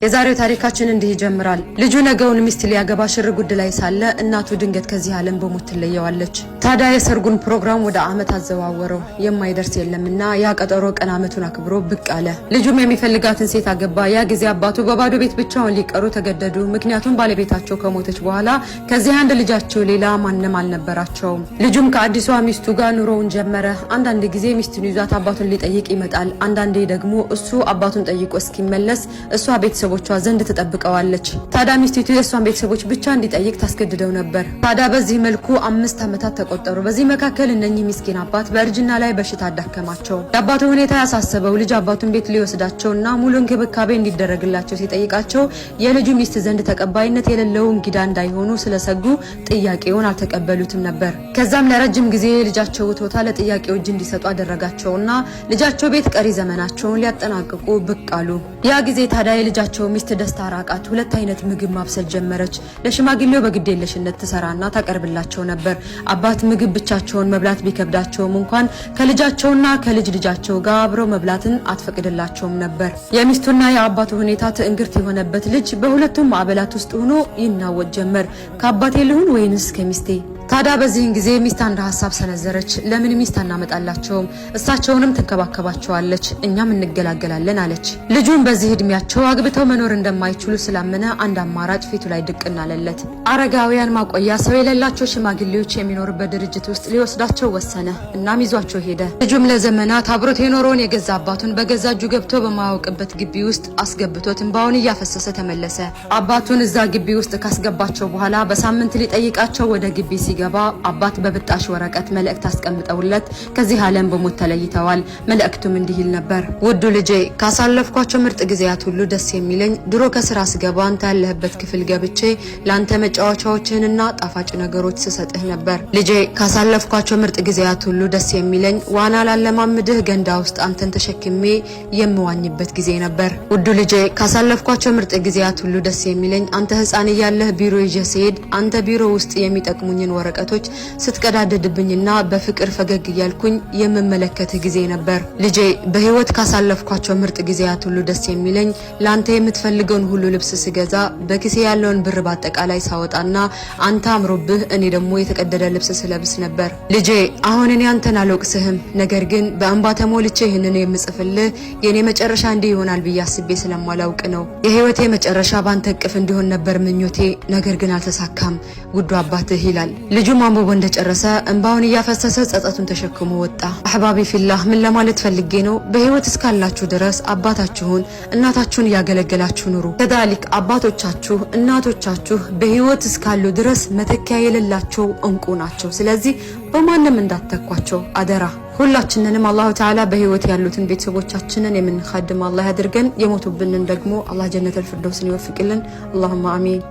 የዛሬው ታሪካችን እንዲህ ይጀምራል። ልጁ ነገውን ሚስት ሊያገባ ሽር ጉድ ላይ ሳለ እናቱ ድንገት ከዚህ ዓለም በሞት ትለየዋለች። ታዲያ የሰርጉን ፕሮግራም ወደ ዓመት አዘዋወረው። የማይደርስ የለምና ያ ቀጠሮ ቀን ዓመቱን አክብሮ ብቅ አለ። ልጁም የሚፈልጋትን ሴት አገባ። ያ ጊዜ አባቱ በባዶ ቤት ብቻውን ሊቀሩ ተገደዱ። ምክንያቱም ባለቤታቸው ከሞተች በኋላ ከዚህ አንድ ልጃቸው ሌላ ማንም አልነበራቸውም። ልጁም ከአዲሷ ሚስቱ ጋር ኑሮውን ጀመረ። አንዳንድ ጊዜ ሚስቱን ይዟት አባቱን ሊጠይቅ ይመጣል። አንዳንዴ ደግሞ እሱ አባቱን ጠይቆ እስኪመለስ እሷ ቤተሰቦቿ ዘንድ ተጠብቀዋለች። ታዲያ ሚስቲቱ የሷን ቤተሰቦች ብቻ እንዲጠይቅ ታስገድደው ነበር። ታዲያ በዚህ መልኩ 5 ዓመታት ተቆጠሩ። በዚህ መካከል እነኚህ ምስኪን አባት በእርጅና ላይ በሽታ አዳከማቸው። የአባቱ ሁኔታ ያሳሰበው ልጅ አባቱን ቤት ሊወስዳቸውና ሙሉ እንክብካቤ እንዲደረግላቸው ሲጠይቃቸው የልጁ ሚስት ዘንድ ተቀባይነት የሌለው እንግዳ እንዳይሆኑ ስለሰጉ ጥያቄውን አልተቀበሉትም ነበር። ከዛም ለረጅም ጊዜ ልጃቸው ቶታ ለጥያቄው እጅ እንዲሰጡ አደረጋቸውና ልጃቸው ቤት ቀሪ ዘመናቸውን ሊያጠናቅቁ ብቅ አሉ። ያ ጊዜ ታዲያ የልጃቸው ሚስት ደስታ ራቃት። 2 አይነት ምግብ ማብሰል ጀመረች። ለሽማግሌው በግዴለሽነት ትሰራና ታቀርብላቸው ነበር። አባት ምግብ ብቻቸውን መብላት ቢከብዳቸውም እንኳን ከልጃቸውና ከልጅ ልጃቸው ጋር አብረው መብላትን አትፈቅድላቸውም ነበር። የሚስቱና የአባቱ ሁኔታ ትዕንግርት የሆነበት ልጅ በሁለቱም ማዕበላት ውስጥ ሆኖ ይናወጥ ጀመር። ከአባቴ ልሁን ወይንስ ከሚስቴ? ታዲያ በዚህን ጊዜ ሚስት አንድ ሐሳብ ሰነዘረች። ለምን ሚስት አናመጣላቸውም? እሳቸውንም ትንከባከባቸዋለች፣ እኛም እንገላገላለን አለች። ልጁን በዚህ እድሜያቸው አግብተው መኖር እንደማይችሉ ስላመነ አንድ አማራጭ ፊቱ ላይ ድቅና አለለት። አረጋውያን ማቆያ ሰው የሌላቸው ሽማግሌዎች የሚኖርበት ድርጅት ውስጥ ሊወስዳቸው ወሰነ። እናም ይዟቸው ሄደ። ልጁም ለዘመናት አብሮት የኖረውን የገዛ አባቱን በገዛ እጁ ገብቶ በማያውቅበት ግቢ ውስጥ አስገብቶት እንባውን እያፈሰሰ ተመለሰ። አባቱን እዛ ግቢ ውስጥ ካስገባቸው በኋላ በሳምንት ሊጠይቃቸው ወደ ግቢ ሲገባ አባት በብጣሽ ወረቀት መልእክት አስቀምጠውለት ከዚህ ዓለም በሞት ተለይተዋል። መልእክቱም እንዲህ ይል ነበር: ውዱ ልጄ፣ ካሳለፍኳቸው ምርጥ ጊዜያት ሁሉ ደስ የሚለኝ ድሮ ከስራ ስገባ አንተ ያለህበት ክፍል ገብቼ ላንተ መጫወቻዎችንና ጣፋጭ ነገሮች ስሰጥህ ነበር። ልጄ፣ ካሳለፍኳቸው ምርጥ ጊዜያት ሁሉ ደስ የሚለኝ ዋና ላለማምድህ ገንዳ ውስጥ አንተን ተሸክሜ የምዋኝበት ጊዜ ነበር። ውዱ ልጄ፣ ካሳለፍኳቸው ምርጥ ጊዜያት ሁሉ ደስ የሚለኝ አንተ ሕፃን እያለህ ቢሮ ይዤ ስሄድ አንተ ቢሮ ውስጥ የሚጠቅሙኝን ወረቀቶች ስትቀዳደድብኝና በፍቅር ፈገግ እያልኩኝ የምመለከትህ ጊዜ ነበር። ልጄ፣ በህይወት ካሳለፍኳቸው ምርጥ ጊዜያት ሁሉ ደስ የሚለኝ ላንተ የምትፈልገውን ሁሉ ልብስ ስገዛ በኪሴ ያለውን ብር በአጠቃላይ ሳወጣና አንተ አምሮብህ እኔ ደግሞ የተቀደደ ልብስ ስለብስ ነበር። ልጄ፣ አሁን እኔ አንተን አልወቅስህም፣ ነገር ግን በእንባ ተሞልቼ ይህንን የምጽፍልህ የኔ መጨረሻ እንዲህ ይሆናል ብዬ አስቤ ስለማላውቅ ነው። የህይወቴ መጨረሻ ባንተ እቅፍ እንዲሆን ነበር ምኞቴ፣ ነገር ግን አልተሳካም። ውዱ አባትህ ይላል። ልጁ ማንበብ እንደጨረሰ እንባውን እያፈሰሰ ጸጸቱን ተሸክሞ ወጣ። አህባቢ ፊላህ፣ ምን ለማለት ፈልጌ ነው? በህይወት እስካላችሁ ድረስ አባታችሁን እናታችሁን እያገለገላችሁ ኑሩ። ከዳሊክ አባቶቻችሁ እናቶቻችሁ በህይወት እስካሉ ድረስ መተኪያ የሌላቸው እንቁ ናቸው። ስለዚህ በማንም እንዳትተኳቸው አደራ። ሁላችንንም አላሁ ተዓላ በህይወት ያሉትን ቤተሰቦቻችንን የምንخدም አላህ ያድርገን። የሞቱብንን ደግሞ አላህ ጀነተል ፊርደውስን ይወፍቅልን። اللهم آمين።